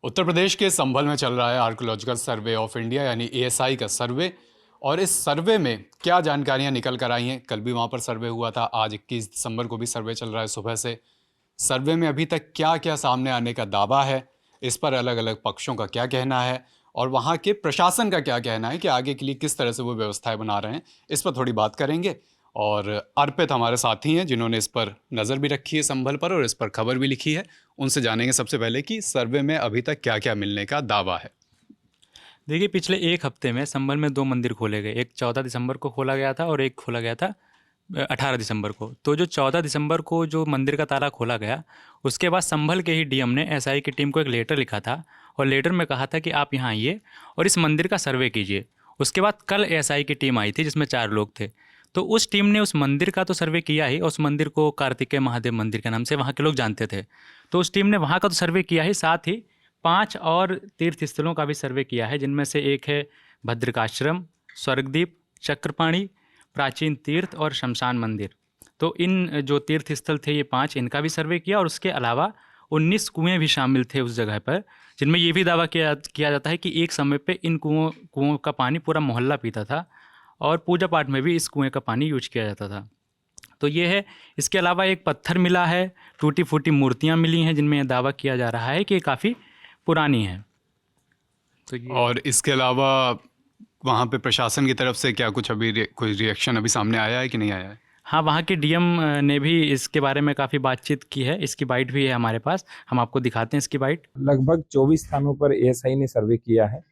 उत्तर प्रदेश के संभल में चल रहा है आर्कियोलॉजिकल सर्वे ऑफ इंडिया यानी एएसआई का सर्वे। और इस सर्वे में क्या जानकारियां निकल कर आई हैं, कल भी वहां पर सर्वे हुआ था, आज 21 दिसंबर को भी सर्वे चल रहा है सुबह से। सर्वे में अभी तक क्या क्या सामने आने का दावा है, इस पर अलग अलग पक्षों का क्या कहना है और वहाँ के प्रशासन का क्या कहना है कि आगे के लिए किस तरह से वो व्यवस्थाएं बना रहे हैं, इस पर थोड़ी बात करेंगे। और अर्पित हमारे साथी हैं जिन्होंने इस पर नज़र भी रखी है संभल पर और इस पर खबर भी लिखी है। उनसे जानेंगे सबसे पहले कि सर्वे में अभी तक क्या क्या मिलने का दावा है। देखिए, पिछले एक हफ्ते में संभल में 2 मंदिर खोले गए। एक 14 दिसंबर को खोला गया था और एक खोला गया था 18 दिसंबर को। तो जो 14 दिसंबर को जो मंदिर का ताला खोला गया, उसके बाद संभल के ही डीएम ने एसआई की टीम को एक लेटर लिखा था और लेटर में कहा था कि आप यहाँ आइए और इस मंदिर का सर्वे कीजिए। उसके बाद कल एसआई की टीम आई थी जिसमें 4 लोग थे। तो उस टीम ने उस मंदिर का तो सर्वे किया ही, उस मंदिर को कार्तिकेय महादेव मंदिर के नाम से वहाँ के लोग जानते थे। तो उस टीम ने वहाँ का तो सर्वे किया ही, साथ ही 5 और तीर्थ स्थलों का भी सर्वे किया है, जिनमें से एक है भद्रिकाश्रम, स्वर्गदीप, चक्रपाणी, प्राचीन तीर्थ और शमशान मंदिर। तो इन जो तीर्थ स्थल थे ये 5, इनका भी सर्वे किया और उसके अलावा 19 कुएँ भी शामिल थे उस जगह पर, जिनमें ये भी दावा किया जाता है कि एक समय पे इन कुओं का पानी पूरा मोहल्ला पीता था और पूजा पाठ में भी इस कुएँ का पानी यूज किया जाता था। तो ये है। इसके अलावा एक पत्थर मिला है, टूटी फूटी मूर्तियाँ मिली हैं जिनमें यह दावा किया जा रहा है कि ये काफ़ी पुरानी है। तो ये और इसके अलावा वहाँ पे प्रशासन की तरफ से क्या कुछ अभी कोई रिएक्शन अभी सामने आया है कि नहीं आया है? हाँ, वहाँ के डीएम ने भी इसके बारे में काफ़ी बातचीत की है। इसकी बाइट भी है हमारे पास, हम आपको दिखाते हैं इसकी बाइट। लगभग 24 स्थानों पर एएसआई ने सर्वे किया है।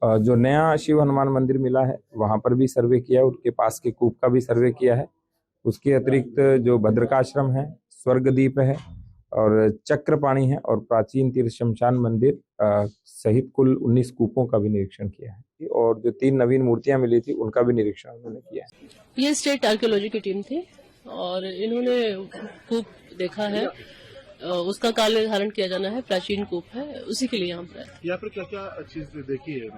जो नया शिव हनुमान मंदिर मिला है वहां पर भी सर्वे किया है, उसके पास के कूप का भी सर्वे किया है। उसके अतिरिक्त जो भद्रकाश्रम है, स्वर्गदीप है और चक्रपाणी है और प्राचीन तीर्थ शमशान मंदिर सहित कुल 19 कूपों का भी निरीक्षण किया है और जो 3 नवीन मूर्तियां मिली थी उनका भी निरीक्षण उन्होंने किया है। ये स्टेट आर्कियोलॉजी की टीम थी और इन्होंने कूप देखा है, उसका काल निर्धारण किया जाना है, प्राचीन कूप है, उसी के लिए यहाँ पर यहाँ पर क्या क्या चीज देखी है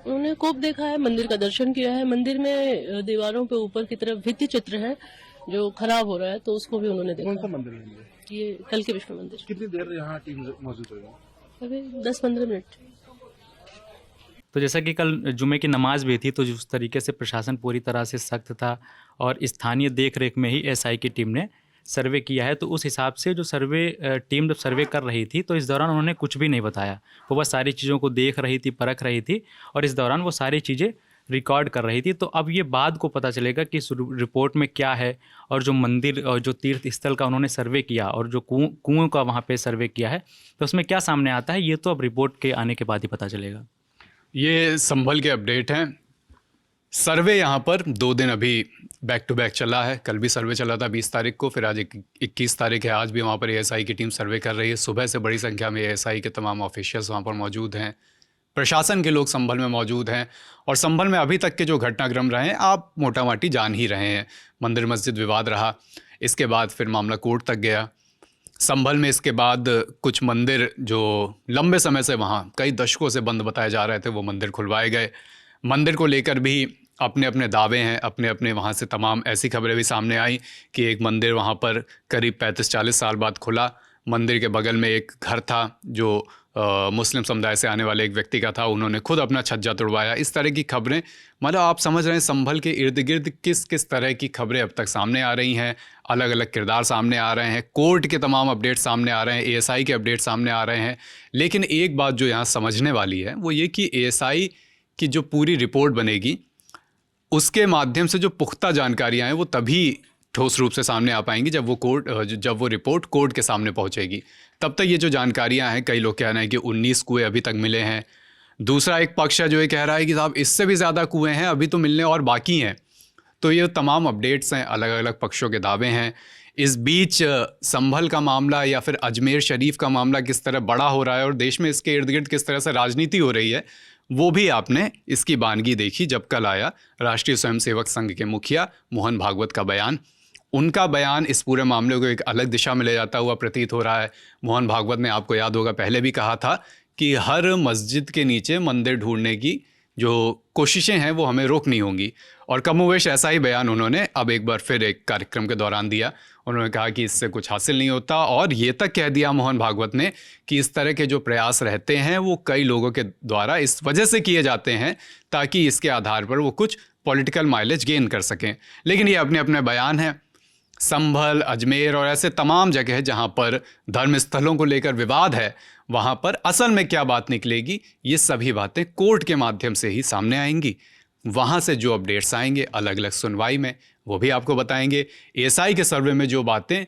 उन्होंने कूप देखा है, मंदिर का दर्शन किया है। मंदिर में दीवारों पे ऊपर की तरफ भित्ति चित्र है जो खराब हो रहा है, तो उसको भी उन्होंने देखा। कौन सा मंदिर है ये कल के विष्णु मंदिर। कितनी देर यहाँ टीम मौजूद है? अभी 10-15 मिनट। तो जैसा कि कल जुमे की नमाज भी थी, तो जिस तरीके से प्रशासन पूरी तरह से सख्त था और स्थानीय देख रेख में ही एसआई की टीम ने सर्वे किया है, तो उस हिसाब से जो टीम जब सर्वे कर रही थी तो इस दौरान उन्होंने कुछ भी नहीं बताया। वो बस सारी चीज़ों को देख रही थी, परख रही थी और इस दौरान वो सारी चीज़ें रिकॉर्ड कर रही थी। तो अब ये बाद को पता चलेगा कि इस रिपोर्ट में क्या है और जो मंदिर और जो तीर्थ स्थल का उन्होंने सर्वे किया और जो कुओं का वहाँ पे सर्वे किया है, तो उसमें क्या सामने आता है, ये तो अब रिपोर्ट के आने के बाद ही पता चलेगा। ये संभल के अपडेट हैं। सर्वे यहाँ पर 2 दिन अभी बैक टू बैक चला है। कल भी सर्वे चला था 20 तारीख को, फिर आज 21 तारीख है। आज भी वहाँ पर एएसआई की टीम सर्वे कर रही है। सुबह से बड़ी संख्या में एएसआई के तमाम ऑफिशियल्स वहाँ पर मौजूद हैं, प्रशासन के लोग संभल में मौजूद हैं और संभल में अभी तक के जो घटनाक्रम रहे हैं आप मोटा माटी जान ही रहे हैं। मंदिर मस्जिद विवाद रहा, इसके बाद फिर मामला कोर्ट तक गया। संभल में इसके बाद कुछ मंदिर जो लंबे समय से वहाँ कई दशकों से बंद बताए जा रहे थे, वो मंदिर खुलवाए गए। मंदिर को लेकर भी अपने अपने दावे हैं, अपने अपने वहाँ से तमाम ऐसी खबरें भी सामने आई कि एक मंदिर वहाँ पर करीब 35-40 साल बाद खुला। मंदिर के बगल में एक घर था जो मुस्लिम समुदाय से आने वाले एक व्यक्ति का था, उन्होंने खुद अपना छज्जा तोड़वाया। इस तरह की खबरें, मतलब आप समझ रहे हैं संभल के इर्द गिर्द किस किस तरह की खबरें अब तक सामने आ रही हैं। अलग अलग किरदार सामने आ रहे हैं, कोर्ट के तमाम अपडेट सामने आ रहे हैं, एएसआई के अपडेट सामने आ रहे हैं। लेकिन एक बात जो यहाँ समझने वाली है वो ये कि एएसआई की जो पूरी रिपोर्ट बनेगी उसके माध्यम से जो पुख्ता जानकारियाँ हैं वो तभी ठोस रूप से सामने आ पाएंगी जब वो रिपोर्ट कोर्ट के सामने पहुंचेगी। तब तक ये जो जानकारियां हैं, कई लोग कह रहे हैं कि 19 कुएँ अभी तक मिले हैं। दूसरा एक पक्ष है जो ये कह रहा है कि साहब इससे भी ज़्यादा कुएँ हैं, अभी तो मिलने और बाकी हैं। तो ये तमाम अपडेट्स हैं, अलग अलग पक्षों के दावे हैं। इस बीच संभल का मामला या फिर अजमेर शरीफ का मामला किस तरह बड़ा हो रहा है और देश में इसके इर्द गिर्द किस तरह से राजनीति हो रही है, वो भी आपने इसकी बानगी देखी जब कल आया राष्ट्रीय स्वयंसेवक संघ के मुखिया मोहन भागवत का बयान। उनका बयान इस पूरे मामले को एक अलग दिशा में ले जाता हुआ प्रतीत हो रहा है। मोहन भागवत ने, आपको याद होगा, पहले भी कहा था कि हर मस्जिद के नीचे मंदिर ढूंढने की जो कोशिशें हैं वो हमें रोकनी होंगी। और कमोवेश ऐसा ही बयान उन्होंने अब एक बार फिर एक कार्यक्रम के दौरान दिया। उन्होंने कहा कि इससे कुछ हासिल नहीं होता, और ये तक कह दिया मोहन भागवत ने कि इस तरह के जो प्रयास रहते हैं वो कई लोगों के द्वारा इस वजह से किए जाते हैं ताकि इसके आधार पर वो कुछ पॉलिटिकल माइलेज गेन कर सकें। लेकिन ये अपने अपने बयान हैं। संभल, अजमेर और ऐसे तमाम जगह जहाँ पर धर्म स्थलों को लेकर विवाद है, वहाँ पर असल में क्या बात निकलेगी, ये सभी बातें कोर्ट के माध्यम से ही सामने आएंगी। वहाँ से जो अपडेट्स आएंगे अलग अलग सुनवाई में, वो भी आपको बताएंगे। एएसआई के सर्वे में जो बातें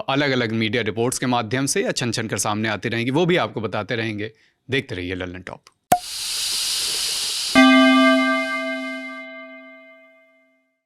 अलग अलग मीडिया रिपोर्ट्स के माध्यम से या छन छन कर सामने आती रहेंगी, वो भी आपको बताते रहेंगे। देखते रहिए लल्लन टॉप।